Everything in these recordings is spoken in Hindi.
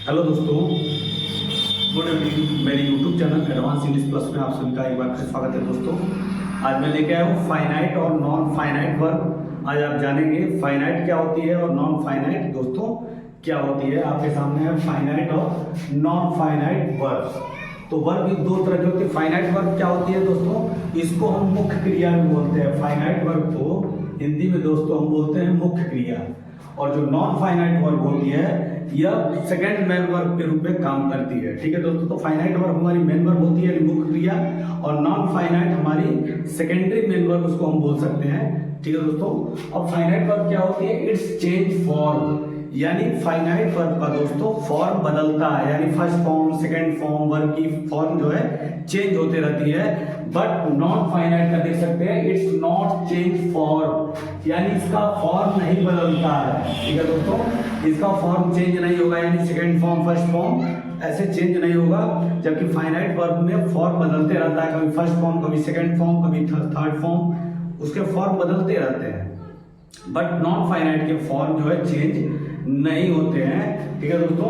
हेलो दोस्तों, गुड इवनिंग। मेरे YouTube channel advance English plus में आप सभी का एक बार फिर स्वागत है दोस्तों। आज मैं लेके आया हूँ फाइनाइट और नॉन फाइनाइट वर्ब। आज आप जानेंगे फाइनाइट क्या होती है और नॉन फाइनाइट दोस्तों क्या होती है। आपके सामने है फाइनाइट और नॉन फाइनाइट वर्ब। तो वर्ब दो तरह की होती है। फाइनाइट वर्ब क्या होती है दोस्तों, इसको हम मुख्य क्रिया भी बोलते हैं। फाइनाइट वर्ब को हिंदी में दोस्तों हम बोलते हैं मुख्य क्रिया, और जो नॉन फाइनाइट वर्ब होती है यह सेकंड मेन वर्ब के रूप में काम करती है। ठीक है दोस्तों, तो फाइनाइट वर्ब हमारी मेन वर्ब होती है मुख्य क्रिया, और नॉन फाइनाइट हमारी सेकेंडरी मेन वर्ब उसको हम बोल सकते हैं। ठीक है दोस्तों, अब फाइनाइट वर्ब क्या होती है, इट्स चेंज फॉर्म, यानी फाइनाइट वर्ब का दोस्तों फॉर्म बदलता है, यानी first form second form verb की फॉर्म जो है चेंज होते रहती है। बट नॉन फाइनाइट का देख सकते हैं, इट्स नॉट चेंज फॉर्म, यानी इसका फॉर्म नहीं बदलता है। ठीक है दोस्तों, इसका फॉर्म चेंज नहीं होगा, यानी सेकंड फॉर्म फर्स्ट फॉर्म ऐसे चेंज नहीं होगा। जबकि फाइनाइट वर्ब में फॉर्म बदलते रहता है, कभी फर्स्ट फॉर्म कभी सेकंड फॉर्म कभी थर्ड फॉर्म, उसके फॉर्म बदलते रहते हैं। बट नॉन फाइनाइट के फॉर्म जो है चेंज नहीं होते हैं। ठीक है दोस्तों,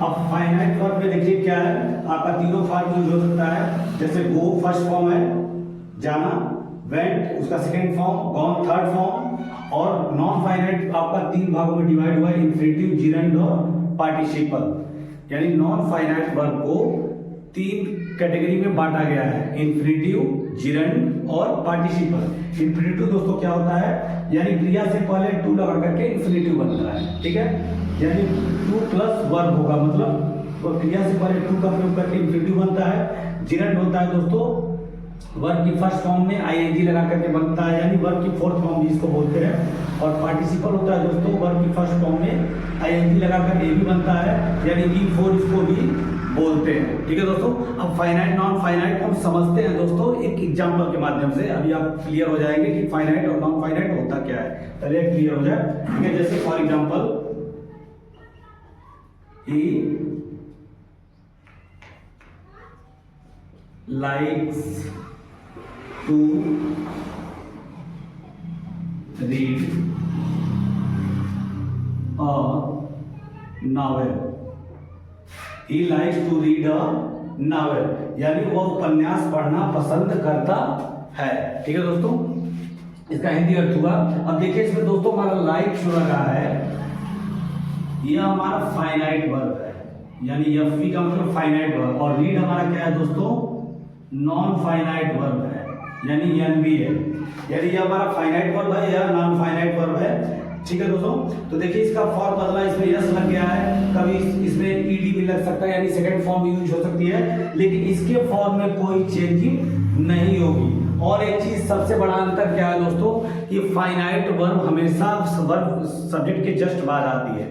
अब फाइनाइट वर्ब में देखिए क्या है, आपका तीनों फॉर्म यूज हो सकता है। जैसे गो फर्स्ट फॉर्म है, जाना, वेंट उसका second form, gone third form, और नॉन फाइनाइट आपका तीन भागों में डिवाइड हुआ है, इंफिनिटिव, जिरंड और पार्टिसिपल। यानी नॉन फाइनाइट वर्ब को तीन कैटेगरी में बांटा गया है, इंफिनिटिव, जिरंड और पार्टिसिपल। इंफिनिटिव दोस्तों क्या होता है, यानी क्रिया से पहले टू लगा करके इंफिनिटिव बनता है। ठीक है, यानी टू प्लस वर्ब होगा, मतलब तो क्रिया से पहले टू का प्रयोग करके इंफिनिटिव बनता है। जिरंड होता है दोस्तों वर्ब की फर्स्ट फॉर्म में आईएनजी लगा करके बनता है, यानी वर्ब की फोर्थ फॉर्म भी इसको बोलते हैं। और पार्टिसिपल होता है दोस्तों वर्ब की फर्स्ट फॉर्म में आईएनजी लगा कर ए भी बनता है, यानी V4 इसको भी बोलते हैं। ठीक है दोस्तों, अब फाइनाइट नॉन फाइनाइट हम समझते हैं दोस्तों एक एग्जांपल के माध्यम से। अभी आप क्लियर हो जाएंगे कि फाइनाइट और नॉन फाइनाइट होता क्या है, पहले क्लियर हो जाए। ठीक है, जैसे for example he likes to read a novel. He likes to read a novel, यानी वह उपन्यास पढ़ना पसंद करता है। ठीक है दोस्तों, इसका हिंदी अर्थ हुआ। अब देखिए इसमें दोस्तों हमारा लाइक जो लगा है यह हमारा फाइनाइट वर्ब है, यानी एफवी का मतलब फाइनाइट वर्ब, और रीड हमारा क्या है दोस्तों, नॉन फाइनाइट वर्ब है, यानी एनवी है। यानी यह हमारा फाइनाइट वर्ब है या नॉन फाइनाइट वर्ब है। ठीक है दोस्तों, तो देखिए इसका फॉर्म बदला, इसमें यस लग गया है, कभी इसमें ईडी भी लग सकता है, यानी सेकंड फॉर्म यूज हो सकती है, लेकिन इसके फॉर्म में कोई चेंजिंग नहीं होगी। और एक चीज सबसे बड़ा अंतर क्या है दोस्तों, ये फाइनाइट वर्ब हमेशा वर्ब सब्जेक्ट के जस्ट बाद आती है।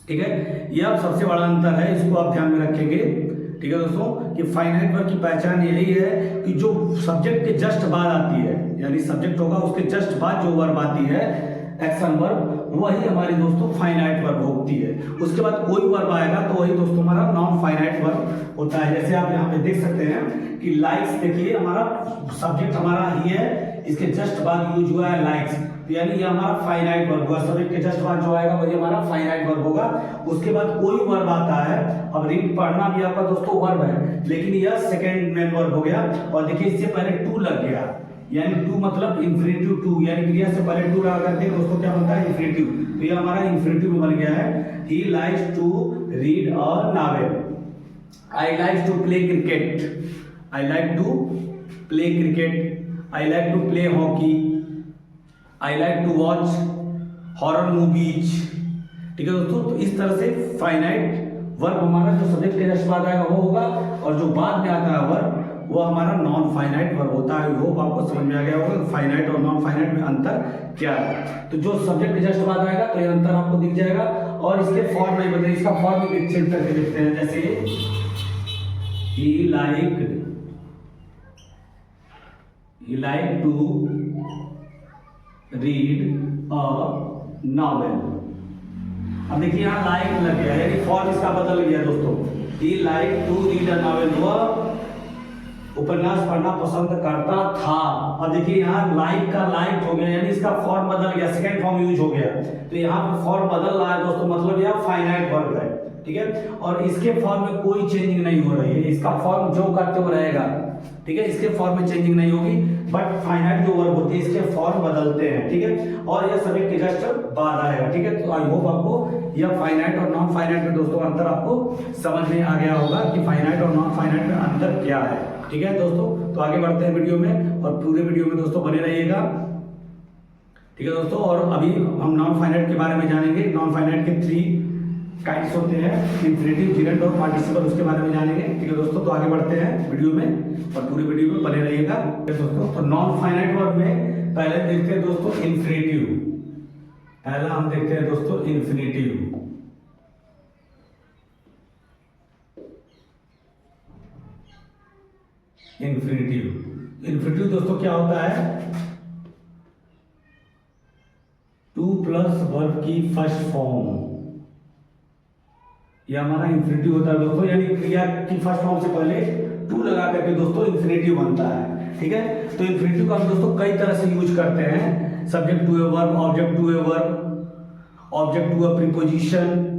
ठीक है, यह सबसे बड़ा अंतर है, इसको आप ध्यान में रखेंगे। ठीक है दोस्तों, कि फाइनाइट वर्ब की पहचान यही है कि जो सब्जेक्ट के जस्ट बाद आती है, यानी सब्जेक्ट होगा उसके जस्ट बाद जो वर्ब आती है एक्शन वर्ब, वही हमारी दोस्तों फाइनाइट वर्ब होती है। उसके बाद कोई वर्ब आएगा तो वही दोस्तों हमारा नॉन फाइनाइट वर्ब होता है। जैसे आप यहाँ पे देख सकते हैं कि लाइक्स, देखिए हमारा सब्जेक्ट हमारा ही है, इसके जस्ट बाद यूज हुआ है लाइक्स, यानी ये हमारा फाइनाइट वर्ब हुआ। सब्जेक्ट के जस्ट बाद जो आएगा वही हमारा फाइनाइट वर्ब होगा। उसके बाद कोई वर्ब आता है, अब रीड पढ़ना भी आपका दोस्तों वर्ब है, लेकिन यह सेकेंड मेन वर्ब हो गया। और देखिए इससे पहले टू लग गया, यानी टू मतलब इंफिनिटिव टू, यानी क्रिया से पहले टू लगा करके दोस्तों क्या बनता है, इंफिनिटिव। तो ये हमारा इंफिनिटिव बन गया है। He likes to read a novel. I like to play cricket, I like to play cricket, I like to play hockey, I like to watch horror movies. ठीक है दोस्तों, तो इस तरह से फाइनाइट वर्ब हमारा जो सब्जेक्ट के जस्ट बाद आएगा वो होगा, और जो बाद में आता है वर्ब वो हमारा नॉन फाइनाइट वर्ब होता है। होप आपको समझ में आ गया होगा फाइनाइट और नॉन फाइनाइट में अंतर क्या है। तो जो सब्जेक्ट के जस्ट बाद आएगा तो ये अंतर आपको दिख जाएगा, और इसके फॉर्म नहीं बदले, इसका फॉर्म भी चेंज करके देखते हैं। जैसे he like to read a novel. अब देखिए यहाँ लाइक लग गया, यानी फॉर्म इसका बदल गया दोस्तों। He like to read a novel, वह उपन्यास पढ़ना पसंद करता था। और देखिए यहाँ लाइक का लाइक हो गया, यानी इसका फॉर्म बदल गया, सेकंड फॉर्म यूज हो गया। तो यहाँ पे फॉर्म बदल रहा है दोस्तों, मतलब यह फाइनाइट वर्ब है, ठीक है। और इसके फॉर्म में कोई चेंजिंग नहीं हो रही है, इसका फॉर्म जो का त्यों रहेगा, ठीक है। इसके फॉर्म में चेंजिंग नहीं होगी, बट फाइनाइट जो वर्ब होती है इसके फॉर्म बदलते हैं, ठीक है। और यह सब्जेक्ट के जस्ट बाद आएगा, ठीक है। तो आई होप आपको यह फाइनाइट और नॉन फाइनाइट में दोस्तों अंतर आपको समझ में आ गया होगा कि फाइनाइट और नॉन फाइनाइट में अंतर क्या है, ठीक है दोस्तों। तो आगे बढ़ते हैं वीडियो में, और पूरे वीडियो में दोस्तों बने रहिएगा, ठीक है दोस्तों। और अभी हम नॉन फाइनाइट के बारे में जानेंगे। नॉन फाइनाइट के 3 टाइप्स होते हैं, इंफिनिटिव, जिरेंट और पार्टिसिपल, उसके बारे में जानेंगे, ठीक है दोस्तों। तो आगे बढ़ते हैं वीडियो में, और पूरे वीडियो में बने रहिएगा दोस्तों। तो नॉन फाइनाइट वर्ब में पहले देखते हैं दोस्तों इंफिनिटिव। पहला हम देखते हैं दोस्तों इंफिनिटिव। इंफिनिटिव दोस्तों क्या होता है, 2 प्लस वर्ब की फर्स्ट फॉर्म, यह हमारा इंफिनिटिव होता है दोस्तों। यानी क्रिया की फर्स्ट फॉर्म से पहले 2 लगा करके दोस्तों इंफिनिटिव बनता है, ठीक है। तो इंफिनिटिव का हम दोस्तों कई तरह से यूज करते हैं, subject to a verb, object to a verb, object to a preposition,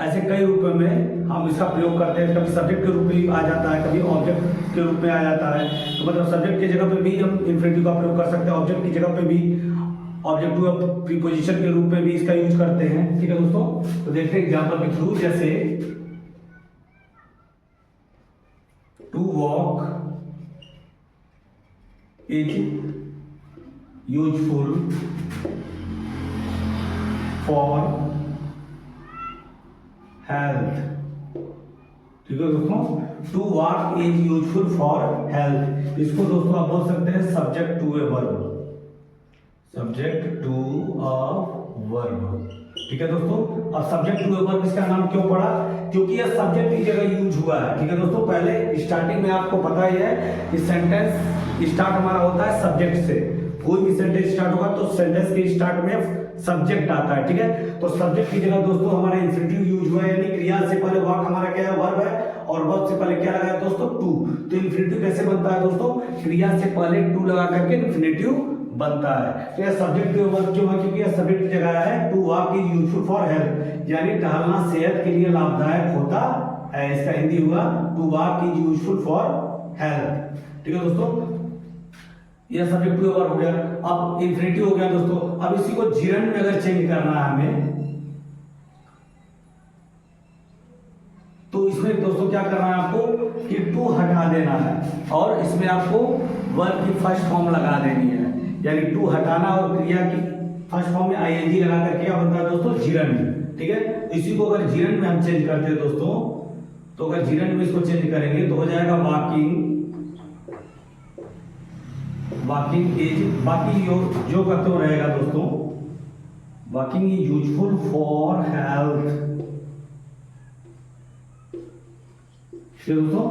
ऐसे कई रूपों में हम इसका प्रयोग करते हैं। कभी सब्जेक्ट के रूप में आ जाता है, कभी ऑब्जेक्ट के रूप में आ जाता है। तो मतलब सब्जेक्ट की जगह पे भी हम इंफिनिटिव का प्रयोग कर सकते हैं, ऑब्जेक्ट की जगह पे भी ऑब्जेक्ट टू प्रीपोजिशन के रूप में भी इसका यूज करते हैं, ठीक है दोस्तों। तो देखते हैं एग्जांपल के थ्रू, जैसे to walk is useful for health, ठीक है दोस्तों। To walk is useful for health, इसको दोस्तों आप बोल सकते हैं subject to a verb, subject to a verb, ठीक है दोस्तों। अब सब्जेक्ट टू ए वर्ब इसका नाम क्यों पड़ा, क्योंकि यह सब्जेक्ट की जगह यूज हुआ है, ठीक है दोस्तों। पहले स्टार्टिंग में आपको पता ही है कि सेंटेंस स्टार्ट हमारा होता है सब्जेक्ट से। कोई भी सेंटेंस स्टार्ट होगा तो सेंटेंस के स्टार्ट में सब्जेक्ट आता है, ठीक है। तो सब्जेक्ट की जगह दोस्तों हमारा इंफिनिटिव यूज हुआ है, यानी क्रिया से पहले वर्ब हमारा क्या है, वर्ब है, और वर्ब से पहले क्या लगा है दोस्तों, टू। तो इंफिनिटिव कैसे बनता है दोस्तों, क्रिया से पहले टू लगा करके इंफिनिटिव बनता है। तो यह सब्जेक्ट टू वर्ब क्यों है, क्योंकि यह सब्जेक्ट की जगह है, to walk is useful for health, यानी टहलना सेहत के लिए लाभदायक होता है। इसका हिंदी हुआ to walk is useful for health, ठीक है दोस्तों। यह सब्जेक्ट टू वर्ब हो गया। अब इंफिनिटिव हो गया दोस्तों। अब इसी को जिरंड में अगर चेंज करना है हमें, तो इसमें दोस्तों क्या करना है आपको कि टू हटा देना है, और इसमें आपको वर्ब की फर्स्ट फॉर्म लगा देनी है, यानी टू हटाना, और क्रिया की फर्स्ट फॉर्म में आईएनजी लगा करके क्या बनता है दोस्तों, जिरंड, ठीक है। इसी को अगर जिरंड में हम चेंज करते हैं दोस्तों, तो अगर जिरंड में इसको चेंज करेंगे तो हो जाएगा वॉकिंग, वॉकिंग इज, बाकी जो करते हो रहेगा दोस्तों, walking is useful for health, दोस्तों।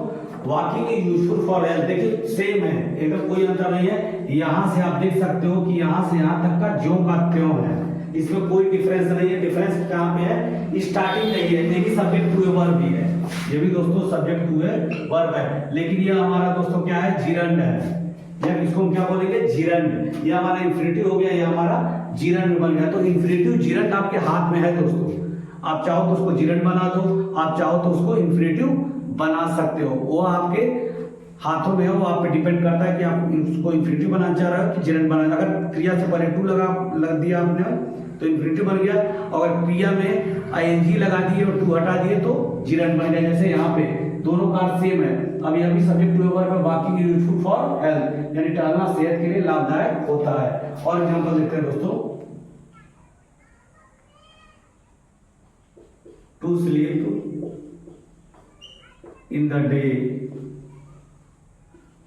Walking is useful for health, देखिए सेम है, एकदम कोई अंतर नहीं है। यहां से आप देख सकते हो कि यहां से यहां तक का ज्यों का त्यों है, इसमें कोई डिफरेंस नहीं है। डिफरेंस कहां पे है, स्टार्टिंग नहीं है। ये भी सब्जेक्ट टू ए वर्ब भी है, ये भी दोस्तों सब्जेक्ट टू ए वर्ब है, लेकिन ये हमारा दोस्तों क्या है, जिरंड है, या इसको हम क्या बोलेंगे, जिरंड। ये हमारा इंफिनिटिव हो गया, ये हमारा जिरंड बन गया। तो इंफिनिटिव जिरंड आपके हाथ में है दोस्तों, आप चाहो तो उसको जिरंड बना दो, आप चाहो तो उसको इंफिनिटिव बना सकते हो, वो आपके हाथों में है, वो आप पे डिपेंड करता है कि आप उसको इंफिनिटिव बनाना चाह रहे हो कि जिरंड बनाना। अगर क्रिया से पहले टू लग दिया आपने तो इंफिनिटिव बन गया, अगर क्रिया में आईएनजी लगा दिए और टू हटा दिए तो जिरंड बन गया। जैसे यहाँ पे दोनों का सेम है। अब यह भी सब्जेक्ट टू वर्ब है, walking is useful for health, यानी टहलना सेहत के लिए लाभदायक होता है। और एग्जांपल देखते हैं दोस्तों, to sleep in the day,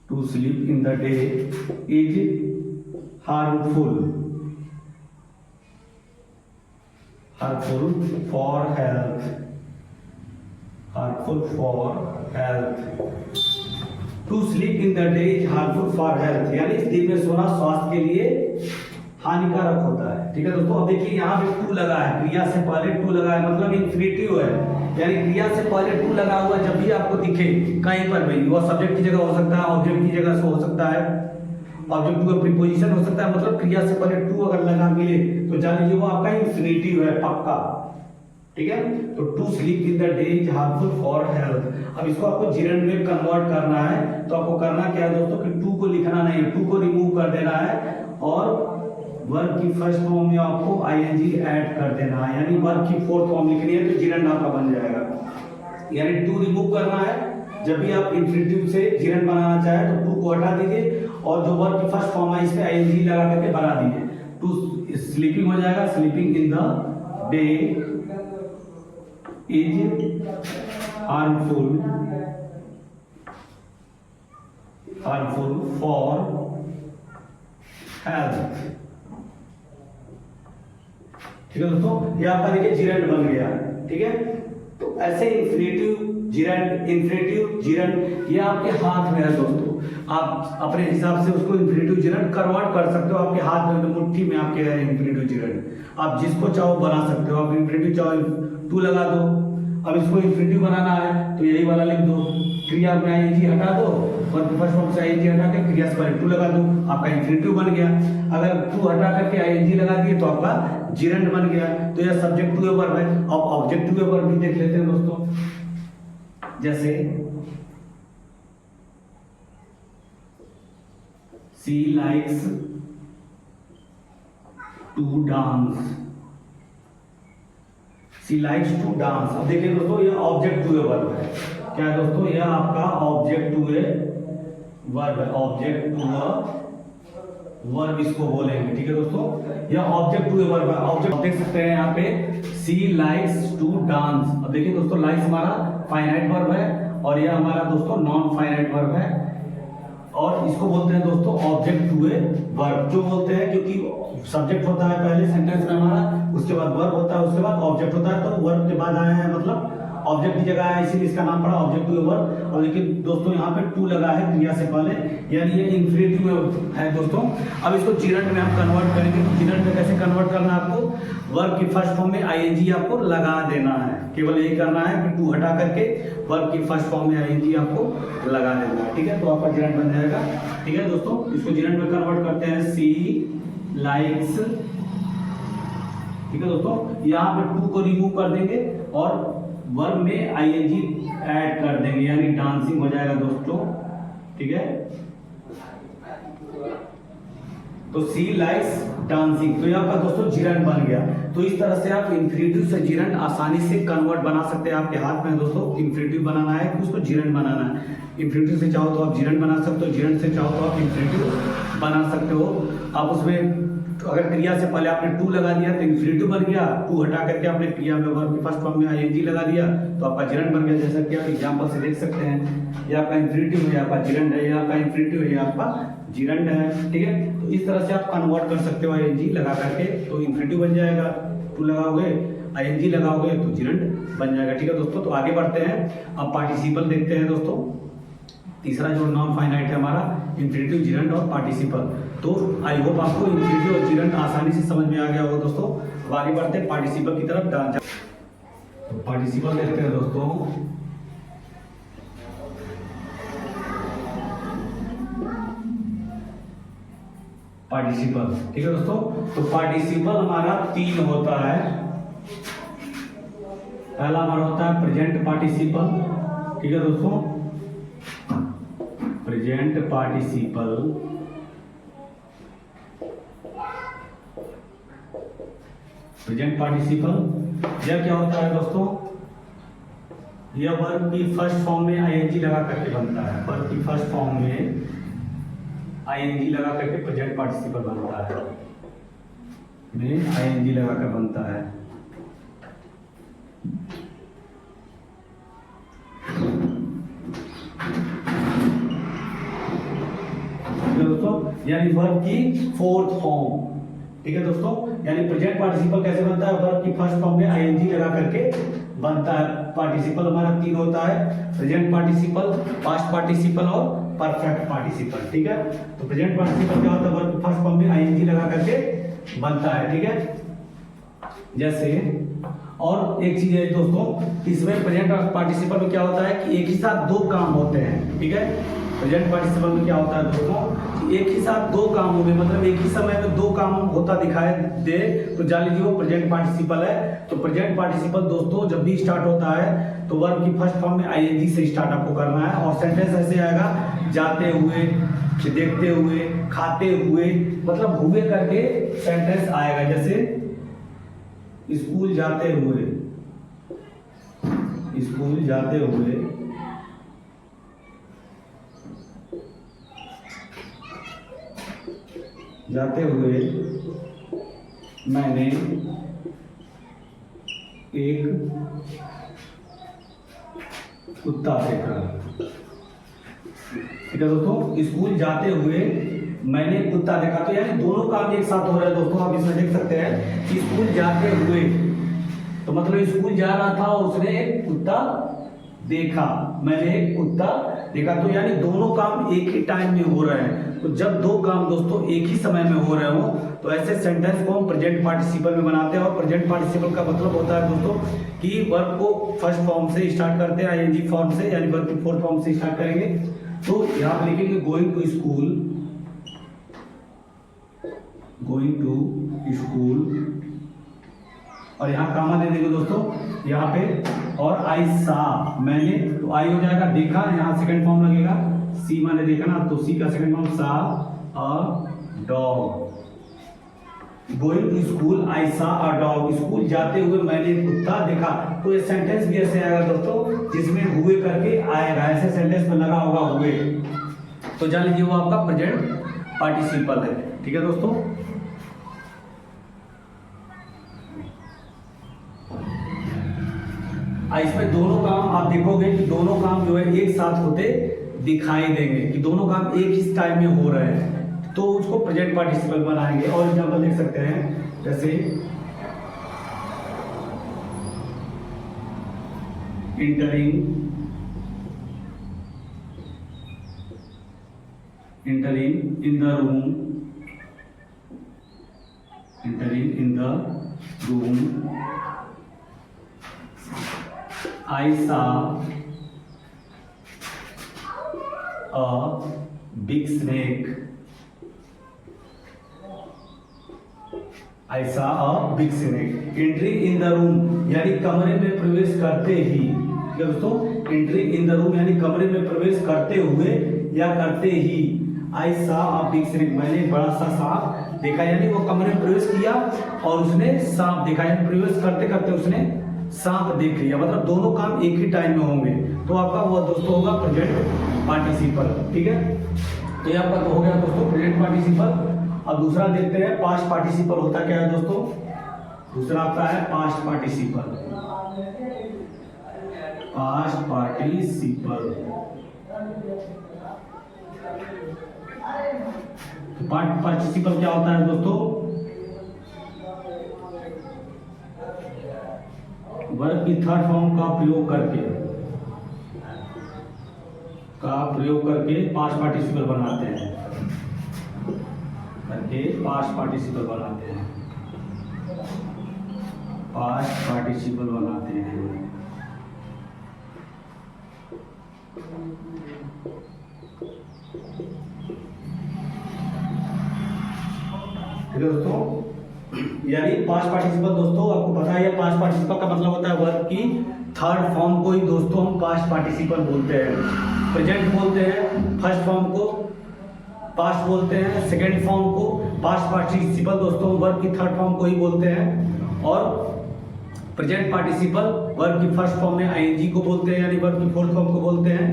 to sleep in the day is harmful for health, harmful for health। To sleep in the day is harmful for health, यानी दिन में सोना स्वास्थ्य के लिए हानिकारक होता है। ठीक है दोस्तों, अब देखिए यहाँ पे टू लगा है, क्रिया से पहले टू लगा है, मतलब इंफिनिटिव है, यानी क्रिया से पहले टू लगा हुआ जब भी आपको दिखे कहीं पर भी, वो सब्जेक्ट की जगह हो सकता है, ऑब्जेक्ट की जगह से हो सकता है, ऑब्जेक्ट टू का प्रीपोजिशन हो सकता है, मतलब क्रिया से पहले टू अगर लगा मिले तो जान लीजिए वो आपका इंफिनिटिव है पक्का। ठीक है, तो to sleep in the day is harmful for health. अब इसको आपको जिरंड में कन्वर्ट करना है, तो आपको करना क्या है दोस्तों कि टू को लिखना नहीं है, टू को रिमूव कर देना है और वर्ब की फर्स्ट फॉर्म में आपको आईएनजी ऐड कर देना है, यानी वर्ब की फोर्थ फॉर्म लिखनी है तो जिरंड आपका बन जाएगा। यानी टू रिमूव करना है, जब भी आप इंफिनिटिव से जिरंड बनाना चाहे तो टू को हटा दीजिए और जो वर्ब की फर्स्ट फॉर्म है इस पे आईएनजी लगा करके बना दीजिए, टू स्लीपिंग हो जाएगा, sleeping in the day is harmful for health. ठीक है दोस्तों, ये आपका देखिए जिरंड बन गया। ठीक है, तो ऐसे इंफिनिटिव जिरंड ये आपके हाथ में है दोस्तों, आप अपने हिसाब से उसको इंफिनिटिव जिरंड कन्वर्ट कर सकते हो, आपके हाथ में मुट्ठी में आपके है इंफिनिटिव जिरंड, आप जिसको चाहो बना सकते हो। आप इंफिनिटिव चाहो टू लगा दो, अब इसको इंफिनिटिव बनाना है तो यही वाला लिख दो, क्रिया में आईएनजी हटा दो, वर्ब फर्स्ट फॉर्म से आईएनजी हटा के क्रिया से पहले टू लगा दो, आपका इंफिनिटिव बन गया। अगर टू हटा करके आईएनजी लगा दिए तो आपका जिरंड बन गया। तो यह सब्जेक्ट टू वर्ब है। अब ऑब्जेक्ट टू वर्ब भी देख लेते हैं दोस्तों, जैसे she likes to dance, she likes to dance. अब देखिए दोस्तों ये ऑब्जेक्ट टू वर्ब है, क्या है दोस्तों, यह आपका ऑब्जेक्ट टू वर्ब है, ऑब्जेक्ट टू वर्ब इसको बोलेंगे। ठीक है दोस्तों, यह ऑब्जेक्ट टू वर्ब है। ऑब्जेक्ट देख सकते हैं यहाँ पे सी लाइक्स टू डांस। अब देखिए दोस्तों लाइक्स हमारा फाइनाइट वर्ब है और यह हमारा दोस्तों नॉन फाइनाइट वर्ब है, और इसको बोलते हैं दोस्तों ऑब्जेक्ट टू वर्ब। जो बोलते हैं क्योंकि सब्जेक्ट होता है पहले सेंटेंस में हमारा, उसके बाद वर्ब होता है, उसके बाद ऑब्जेक्ट होता है, तो वर्ब के बाद आया है मतलब ऑब्जेक्ट की जगह है, इसीलिए इसका नाम पड़ा ऑब्जेक्ट टू वर्ब। और देखिए दोस्तों यहाँ पे टू लगा है क्रिया से पहले, यानी ये इंफिनिटिव है दोस्तों। अब इसको जिरंड में हम कन्वर्ट करेंगे, तो जिरंड में कैसे कन्वर्ट करना है आपको, वर्ब की फर्स्ट फॉर्म में आईएनजी आपको लगा देना है, केवल यही करना है कि टू हटा करके वर्ब की फर्स्ट फॉर्म में आईएनजी आपको लगा देना है। ठीक है, तो आपका जिरंड बन जाएगा। ठीक है दोस्तों, इसको जिरंड में कन्वर्ट करते हैं, सी लाइक्स। ठीक है दोस्तों, यहाँ पे टू को रिमूव कर देंगे और वर्ब में आईएनजी ऐड कर देंगे, यानी डांसिंग हो जाएगा दोस्तों। ठीक है, तो सी लाइक्स डांसिंग, तो यहाँ पर दोस्तों जिरंड बन गया। तो इस तरह से आप इंफिनिटिव से जिरंड आसानी से कन्वर्ट बना सकते हैं। आपके हाथ में दोस्तों इंफिनिटिव बनाना है कि उसको जिरंड बनाना है। इंफिनिटिव से चाहो तो आप जिरंड बना सकते हो, जिरंड से चाहो तो आप इंफिनिटिव बना सकते हो। आप उसमें अगर क्रिया से पहले आपने टू लगा दिया तो इंफिनिटिव बन गया, टू हटा करके आपने क्रिया में वर्ब की फर्स्ट फॉर्म में आईएनजी लगा दिया तो आपका जिरंड बन गया। जैसा कि आप एग्जांपल से देख सकते हैं, ये आपका इंफिनिटिव है, आपका जिरंड है, ये आपका इंफिनिटिव है, आपका जिरंड है। ठीक है, तो इस तरह से आप कन्वर्ट कर सकते हो आईएनजी लगा करके, तो इंफिनिटिव बन जाएगा, टू लगाओगे आईएनजी लगाओगे तो जिरंड बन जाएगा। ठीक है दोस्तों, तो आगे बढ़ते हैं, अब पार्टिसिपल देखते हैं दोस्तों। तीसरा जो नॉन फाइनाइट है हमारा इंफिनिटिव, जिरंड और पार्टिसिपल। तो आई होप आपको इंफिनिटिव और जिरंड आसानी से समझ में आ गया होगा दोस्तों। अब आगे बढ़ते हैं पार्टिसिपल की तरफ। तो पार्टिसिपल देखते हैं दोस्तों, पार्टिसिपल। ठीक है दोस्तों, तो पार्टिसिपल हमारा तीन होता है। पहला हमारा होता है प्रेजेंट पार्टिसिपल। ठीक है दोस्तों, प्रेजेंट पार्टिसिपल, प्रेजेंट पार्टिसिपल यह क्या होता है दोस्तों, यह वर्ब की फर्स्ट फॉर्म में आईएनजी लगा करके बनता है। वर्ब की फर्स्ट फॉर्म में आईएनजी लगा करके प्रेजेंट पार्टिसिपल बनता है, में आईएनजी लगा कर बनता है। दोस्तों यानी वर्ब की फोर्थ फॉर्म। ठीक है दोस्तों, यानी प्रेजेंट पार्टिसिपल कैसे बनता है, वर्ब की फर्स्ट फॉर्म में आईएनजी लगा करके बनता है। पार्टिसिपल हमारा तीन होता है, प्रेजेंट पार्टिसिपल, पास्ट पार्टिसिपल और परफेक्ट पार्टिसिपल। ठीक है, तो प्रेजेंट पार्टिसिपल क्या होता है, वर्ब की फर्स्ट फॉर्म में आईएनजी लगा करके बनता है, ठीक है। जैसे और एक चीज है दोस्तों, इसमें प्रेजेंट पार्टिसिपल में क्या होता है कि एक ही साथ दो काम होते हैं, ठीक है। प्रेजेंट पार्टिसिपल में क्या होता है दोस्तों, एक ही साथ दो काम हो गए, मतलब एक ही समय में दो काम होता दिखाई दे तो जान लीजिए वो प्रेजेंट पार्टिसिपल है। तो प्रेजेंट पार्टिसिपल दोस्तों जब भी स्टार्ट होता है तो वर्ब की फर्स्ट फॉर्म में आईएनजी से स्टार्ट आपको करना है, और सेंटेंस ऐसे आएगा जाते हुए, देखते हुए, खाते हुए, मतलब हुए करके सेंटेंस आएगा। जैसे स्कूल जाते हुए, स्कूल जाते हुए, जाते हुए मैंने एक कुत्ता देखा, ठीक है दोस्तों। स्कूल जाते हुए मैंने कुत्ता देखा, तो यानी दोनों काम एक साथ हो रहे हैं दोस्तों। आप इसमें देख सकते हैं कि स्कूल जाते हुए तो मतलब स्कूल जा रहा था और उसने एक कुत्ता देखा, मैंने एक कुत्ता देखा, तो यानी दोनों काम एक ही टाइम में हो रहे हैं। तो जब दो काम दोस्तों एक ही समय में हो रहे हो तो ऐसे सेंटेंस को हम प्रेजेंट पार्टिसिपल में बनाते हैं। और प्रेजेंट पार्टिसिपल का मतलब होता है दोस्तों कि वर्ब को फर्स्ट फॉर्म से स्टार्ट करते हैं, आईएनजी फॉर्म से, यानी वर्ब की फोर्थ फॉर्म से स्टार्ट करेंगे। तो यहाँ पे लिखेंगे going to school, going to school, और यहाँ कामा दे देंगे दोस्तों यहाँ पे, और आई सा, मैंने, तो आई हो जाएगा देखा, यहाँ सेकंड फॉर्म लगेगा, सी माने देखा ना, तो सी का second form saw a dog. Going to school I saw a dog, school जाते हुए मैंने कुत्ता देखा। तो ये सेंटेंस भी ऐसे आएगा दोस्तों जिसमें हुए करके आएगा, ऐसे सेंटेंस में लगा होगा हुए, तो जान लीजिए वो आपका प्रेजेंट पार्टिसिपल है, ठीक है दोस्तों। इसमें दोनों काम आप देखोगे कि दोनों काम जो है एक साथ होते दिखाई देंगे, कि दोनों काम एक ही टाइम में हो रहे हैं, तो उसको प्रेजेंट पार्टिसिपल बनाएंगे। और एग्जांपल देख सकते हैं, जैसे entering in the room, entering in the room, I saw a big snake. I saw a big snake. Entering in the room यानी कमरे में प्रवेश करते ही, क्या दोस्तों, entering in the room यानी कमरे में प्रवेश करते हुए या करते ही, I saw a big snake, मैंने एक बड़ा सा सांप देखा, यानी वो कमरे में प्रवेश किया और उसने सांप देखा, यानी प्रवेश करते करते उसने सांप देख लिया, मतलब दोनों काम एक ही टाइम में होंगे, तो आपका वो दोस्तों होगा प्रेजेंट पार्टिसिपल, ठीक है। तो ये आपका तो हो गया दोस्तों प्रेजेंट पार्टिसिपल। अब दूसरा देखते हैं पास्ट पार्टिसिपल होता क्या है दोस्तों। दूसरा आपका है पास्ट पार्टिसिपल। पास्ट पार्टिसिपल, तो पास्ट पार्टिसिपल क्या होता है दोस्तों, वर्ब की थर्ड फॉर्म का प्रयोग करके पास्ट पार्टिसिपल बनाते हैं, पास्ट पार्टिसिपल बनाते हैं। ठीक है दोस्तों, यानी पास्ट पार्टिसिपल दोस्तों आपको पता है, पास्ट पार्टिसिपल का मतलब होता है वर्ब की थर्ड फॉर्म को ही दोस्तों हम पास्ट पार्टिसिपल बोलते हैं। प्रेजेंट बोलते हैं फर्स्ट फॉर्म को, पास्ट बोलते हैं सेकंड फॉर्म को, पास्ट पार्टिसिपल दोस्तों वर्ब की थर्ड फॉर्म को ही बोलते हैं, और प्रेजेंट पार्टिसिपल वर्ब की फर्स्ट फॉर्म में आईएनजी को बोलते हैं, यानी वर्ब की फोर्थ फॉर्म को बोलते हैं,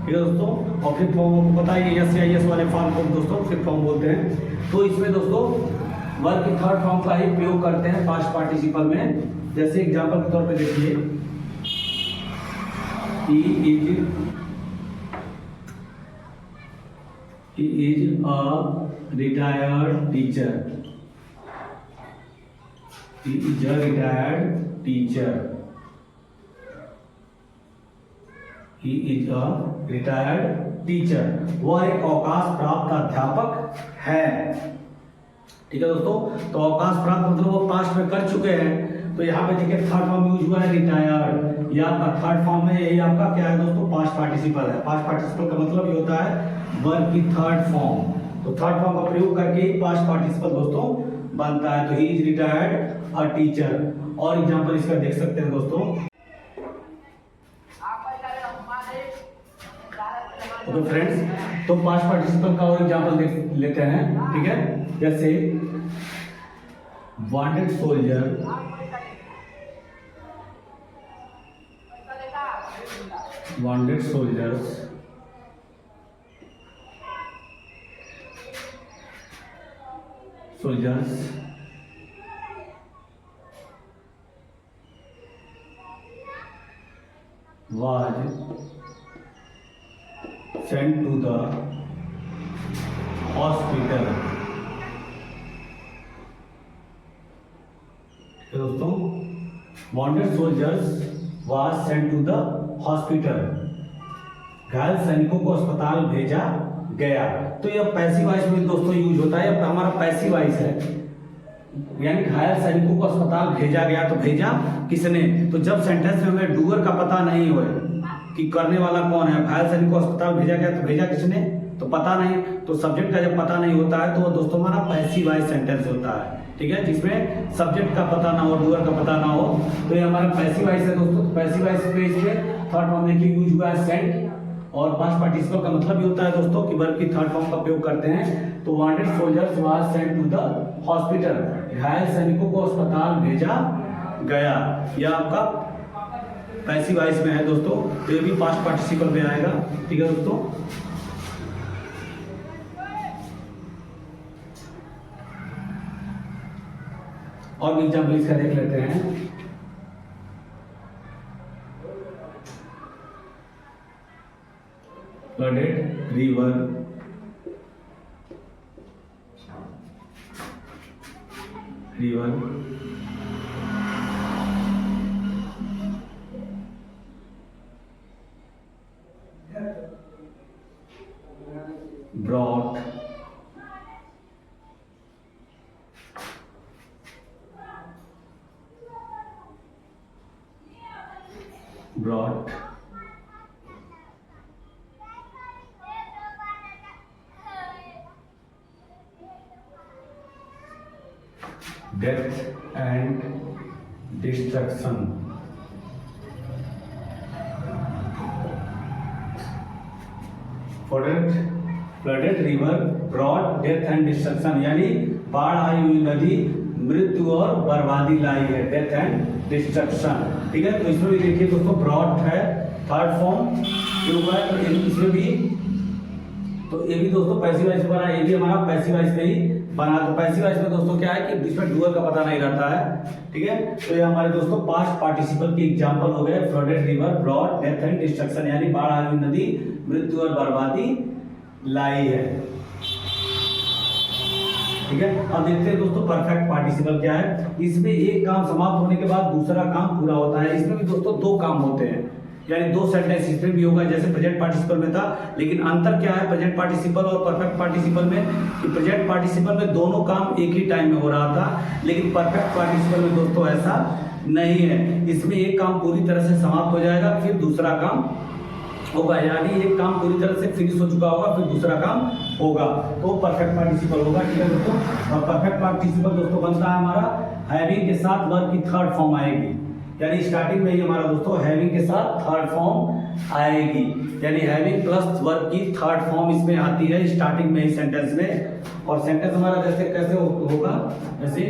ठीक है दोस्तों। और फिफ्थ फॉर्म आपको पता है यस या यस वाले फॉर्म को दोस्तों फिफ्थ फॉर्म बोलते हैं। तो इसमें दोस्तों वर्ब की थर्ड फॉर्म का ही प्रयोग करते हैं पास्ट पार्टिसिपल में। जैसे एग्जांपल के तौर पे देखिए, he is a retired teacher. He is a retired teacher. He is a retired teacher. वह एक अवकाश प्राप्त अध्यापक है, ठीक है दोस्तों। तो अवकाश प्राप्त मतलब वो पास्ट में कर चुके हैं। तो यहाँ पे देखिए थर्ड फॉर्म यूज हुआ है रिटायर्ड। ये आपका थर्ड फॉर्म है, यही आपका क्या है दोस्तों, पास्ट पार्टिसिपल है। पास्ट पार्टिसिपल का मतलब ये होता है वर्ब की थर्ड फॉर्म। तो थर्ड फॉर्म का प्रयोग करके ही पास्ट पार्टिसिपल दोस्तों बनता है। तो he is retired a teacher. और एग्जाम्पल इसका देख सकते हैं दोस्तों। तो फ्रेंड्स, तो पास्ट पार्टिसिपल का और एग्जाम्पल देख लेते हैं, ठीक है। जैसे wanted soldier, wanted soldiers, soldiers was sent to the hospital। दोस्तों, wanted soldiers was sent to the hospital। घायल सैनिकों को अस्पताल भेजा गया। तो यह पैसिव वॉइस में दोस्तों यूज होता है। यह हमारा पैसिव वॉइस है, यानी घायल सैनिकों को अस्पताल भेजा गया। तो भेजा किसने? तो जब सेंटेंस में हमें डूअर का पता नहीं हो कि करने वाला कौन है, घायल सैनिक को अस्पताल भेजा गया तो भेजा किसने, तो पता नहीं। तो सब्जेक्ट का जब पता नहीं होता है तो वो दोस्तों हमारा पैसिव वॉइस सेंटेंस होता है, ठीक है, जिसमें सब्जेक्ट का पता ना हो, डूअर का पता ना हो। तो ये हमारा पैसिव वॉइस है दोस्तों। पैसिव वॉइस पे थर्ड फॉर्म में यूज हुआ है सेंट। और पास्ट पार्टिसिपल का मतलब ये होता है दोस्तों कि वर्ब की थर्ड फॉर्म का प्रयोग करते हैं। तो wounded soldiers was sent to the hospital. घायल सैनिकों को अस्पताल भेजा गया। यह आपका पैसिव वॉइस में है दोस्तों। तो ये भी पास्ट पार्टिसिपल में आएगा, ठीक है दोस्तों। और भी एग्जाम्पल इसका देख लेते हैं। Flooded river, brought death and destruction। Flooded river brought death and destruction, यानी बाढ़ आई हुई नदी मृत्यु और बर्बादी लाई है। डेथ एंड डिस्ट्रक्शन, ठीक है। तो इसमें भी देखिए दोस्तों ब्रॉट है थर्ड फॉर्म हुआ है। तो इसमें भी तो ये भी दोस्तों पैसिव वॉइस बना, ये भी हमारा पैसिव वॉइस में ही बना। तो पैसिव वॉइस में दोस्तों क्या है कि जिसमें डूअर का पता नहीं रहता है, ठीक है। तो ये हमारे दोस्तों पास्ट पार्टिसिपल के एग्जांपल हो गए। Flooded river brought death and destruction, यानी बाढ़ आई हुई नदी मृत्यु और बर्बादी लाई है, ठीक है। अब देखते हैं दोस्तों परफेक्ट पार्टिसिपल क्या है। इसमें एक काम समाप्त होने के बाद दूसरा काम पूरा होता है। इसमें भी दोस्तों दो काम होते हैं, यानी दो सेंटेंस इसमें भी होगा जैसे प्रेजेंट पार्टिसिपल में था। लेकिन अंतर क्या है प्रेजेंट पार्टिसिपल और परफेक्ट पार्टिसिपल में, कि प्रेजेंट पार्टिसिपल में दोनों काम एक ही टाइम में हो रहा था, लेकिन परफेक्ट पार्टिसिपल में दोस्तों ऐसा नहीं है। इसमें एक काम पूरी तरह से समाप्त हो जाएगा, फिर दूसरा काम होगा, यानी एक काम पूरी तरह से फिनिश हो चुका होगा, फिर दूसरा काम होगा, तो परफेक्ट पार्टिसिपल होगा, ठीक है दोस्तों। और परफेक्ट पार्टिसिपल दोस्तों बनता है हमारा हैविंग के साथ वर्ब की थर्ड फॉर्म आएगी, यानी स्टार्टिंग में ही हमारा दोस्तों हैविंग के साथ थर्ड फॉर्म आएगी, यानी हैविंग प्लस वर्ब की थर्ड फॉर्म इसमें आती है स्टार्टिंग में ही सेंटेंस में। और सेंटेंस हमारा जैसे कैसे होगा, जैसे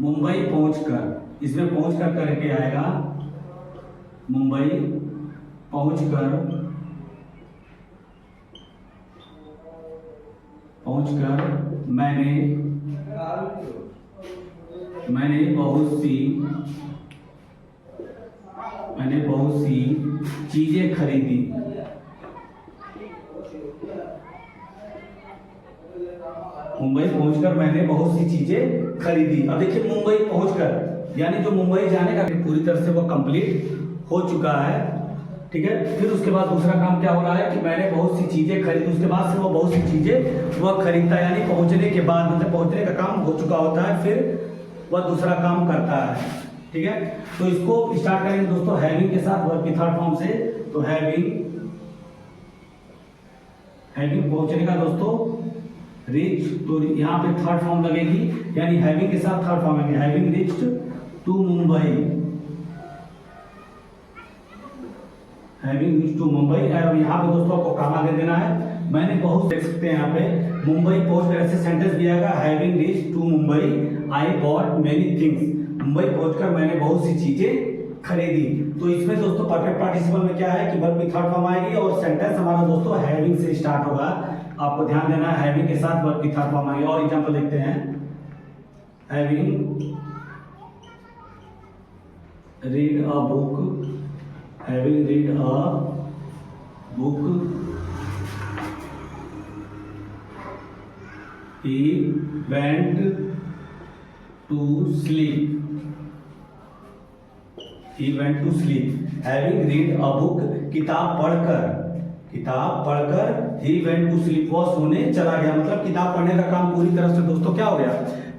मुंबई पहुंचकर, इसमें पहुंचकर करके आएगा, मुंबई पहुंचकर मैंने बहुत सी चीजें खरीदी। मुंबई पहुंचकर मैंने बहुत सी चीजें खरीदी। अब देखिए मुंबई पहुंचकर, यानी जो मुंबई जाने का पूरी तरह से वो कंप्लीट हो चुका है, ठीक है। फिर उसके बाद दूसरा काम क्या हो रहा है कि मैंने बहुत सी चीज़ें खरीदी, उसके बाद से वो बहुत सी चीज़ें वह खरीदता है, यानी पहुंचने के बाद, मतलब पहुंचने का काम हो चुका होता है, फिर वह दूसरा काम करता है। ठीक है, तो इसको स्टार्ट करेंगे दोस्तों हैविंग के साथ, वर्ब की थर्ड फॉर्म से। तो हैविंग पहुंचने का दोस्तों, रीच, तो यहाँ पे थर्ड फॉर्म लगेगी, यानी हैविंग के साथ थर्ड फॉर्म लगेगी, having reached to Mumbai, having reached to Mumbai. और यहाँ पे दोस्तों आपको काम आगे देना है, मैंने बहुत देख सकते हैं यहाँ पे मुंबई पहुंच कर, ऐसे सेंटेंस दिया है having reached to Mumbai I bought many things, Mumbai पहुंचकर मैंने बहुत सी चीजें खरीदी। तो इसमें दोस्तों परफेक्ट पार्टिसिपल में क्या है कि वर्ब की थर्ड फॉर्म आएगी और सेंटेंस हमारा दोस्तों हैविंग से स्टार्ट होगा। आपको ध्यान देना है, हैविंग के साथ वर्ब की थर्ड फॉर्म आएगी। और एग्जांपल देखते हैं, having read a book, having read a book he went to sleep, he went to sleep, having read a book, किताब पढ़कर he went to sleep, वो सोने चला गया, मतलब किताब पढ़ने का काम पूरी तरह से दोस्तों क्या हो गया,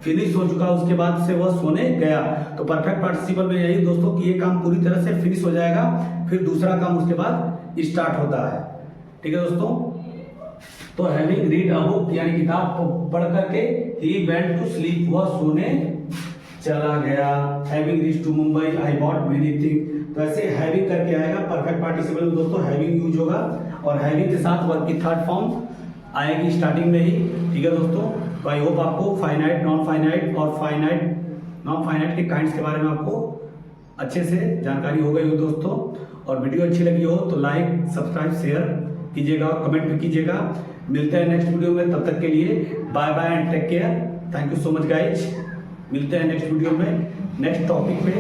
फिनिश हो चुका, उसके बाद से वह सोने गया। तो परफेक्ट पार्टिसिपल में यही दोस्तों कि ये काम पूरी तरह से फिनिश हो जाएगा, फिर दूसरा काम उसके बाद स्टार्ट होता है। ठीक है दोस्तों, तो हैविंग रीड अ बुक यानी किताब पढ़ करके ही वेंट टू स्लीप, वह सोने चला गया। Having reached to Mumbai I bought many thing, तो ऐसे हैविंग करके आएगा। परफेक्ट पार्टिसिपल में दोस्तों हैविंग यूज होगा और हैविंग के साथ वर्ब की थर्ड फॉर्म आएगी स्टार्टिंग में ही। ठीक है दोस्तों, तो आई होप आपको फाइनाइट, नॉन फाइनाइट और नॉन फाइनाइट के काइंड्स के बारे में आपको अच्छे से जानकारी हो गई हो दोस्तों। और वीडियो अच्छी लगी हो तो लाइक, सब्सक्राइब, शेयर कीजिएगा, कमेंट भी कीजिएगा। मिलते हैं नेक्स्ट वीडियो में, तब तक के लिए bye bye and take care. Thank you so much guys. मिलते हैं नेक्स्ट वीडियो में नेक्स्ट टॉपिक पे।